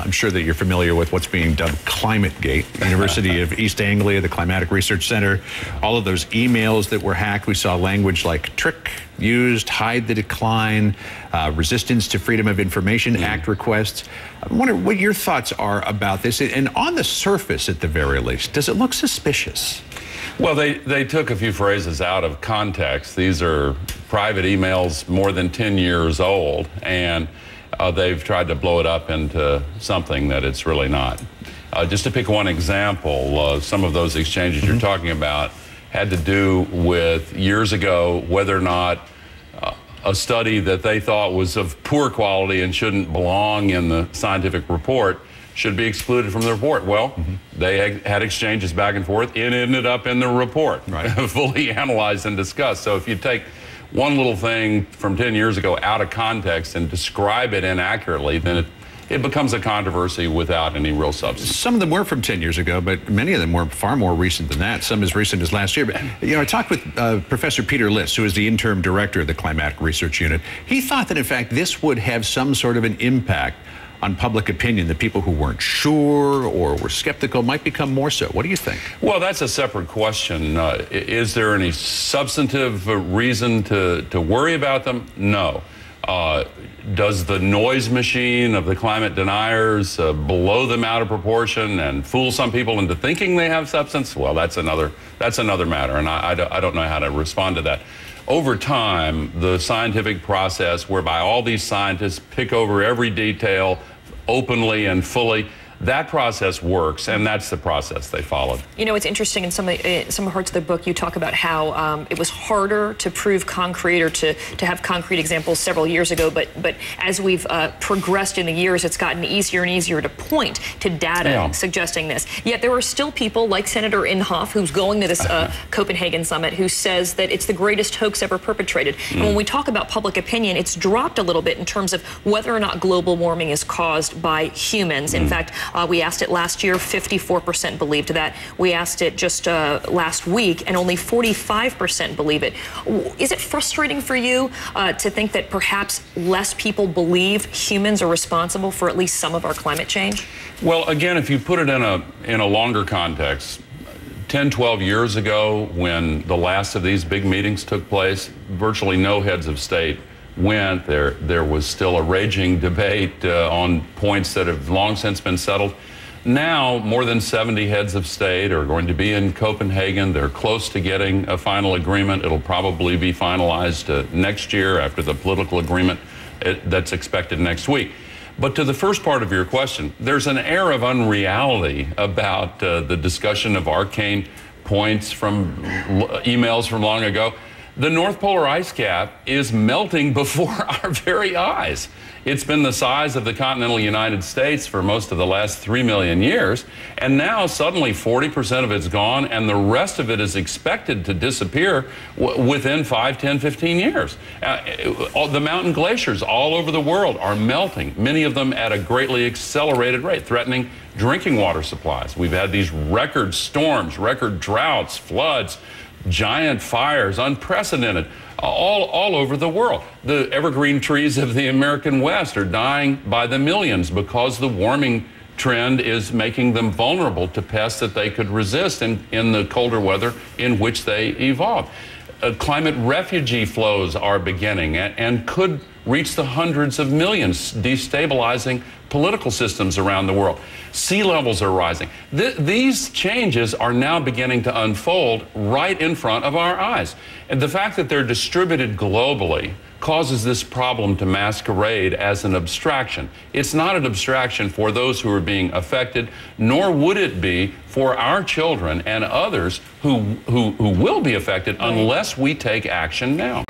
I'm sure that you're familiar with what's being dubbed Climategate. University of East Anglia, the Climatic Research Center, all of those emails that were hacked. We saw language like trick used, hide the decline, resistance to Freedom of Information Act requests. I wonder what your thoughts are about this. And on the surface, at the very least, does it look suspicious? Well, they took a few phrases out of context. These are private emails more than 10 years old, and they've tried to blow it up into something that it's really not. Just to pick one example, some of those exchanges you're talking about had to do with years ago whether or not a study that they thought was of poor quality and shouldn't belong in the scientific report should be excluded from the report. Well, they had exchanges back and forth. It ended up in the report, fully analyzed and discussed. So if you take one little thing from 10 years ago out of context and describe it inaccurately, then it becomes a controversy without any real substance. Some of them were from 10 years ago, but many of them were far more recent than that, some as recent as last year. But, I talked with Professor Peter Liss, who is the interim director of the Climatic Research Unit. He thought that, in fact, this would have some sort of an impact on public opinion, that people who weren't sure or were skeptical might become more so. What do you think? Well, that's a separate question. Is there any substantive reason to worry about them? No. Does the noise machine of the climate deniers blow them out of proportion and fool some people into thinking they have substance? Well, that's another matter, and I don't know how to respond to that. Over time, the scientific process whereby all these scientists pick over every detail openly and fully, that process works, and that's the process they followed. You know, it's interesting, in some parts of the book you talk about how it was harder to prove concrete or to have concrete examples several years ago, but as we've progressed in the years, it's gotten easier and easier to point to data suggesting this. Yet there are still people like Senator Inhofe, who's going to this Copenhagen summit, who says that it's the greatest hoax ever perpetrated. And when we talk about public opinion, it's dropped a little bit in terms of whether or not global warming is caused by humans. In fact, we asked it last year, 54% believed that. We asked it just last week, and only 45% believe it. Is it frustrating for you to think that perhaps less people believe humans are responsible for at least some of our climate change? Well, again, if you put it in a longer context, 10, 12 years ago, when the last of these big meetings took place, virtually no heads of state went. There was still a raging debate on points that have long since been settled. Now, more than 70 heads of state are going to be in Copenhagen. They're close to getting a final agreement. It'll probably be finalized next year after the political agreement that's expected next week. But to the first part of your question, there's an air of unreality about the discussion of arcane points from emails from long ago. The North Polar ice cap is melting before our very eyes. It's been the size of the continental United States for most of the last 3 million years, and now suddenly 40% of it's gone, and the rest of it is expected to disappear within 5, 10, 15 years. The mountain glaciers all over the world are melting, many of them at a greatly accelerated rate, threatening drinking water supplies. We've had these record storms, record droughts, floods, giant fires, unprecedented, all over the world. The evergreen trees of the American West are dying by the millions because the warming trend is making them vulnerable to pests that they could resist in the colder weather in which they evolved. Climate refugee flows are beginning and could reach the hundreds of millions, destabilizing political systems around the world. Sea levels are rising. These changes are now beginning to unfold right in front of our eyes. And the fact that they're distributed globally causes this problem to masquerade as an abstraction. It's not an abstraction for those who are being affected, nor would it be for our children and others who will be affected unless we take action now.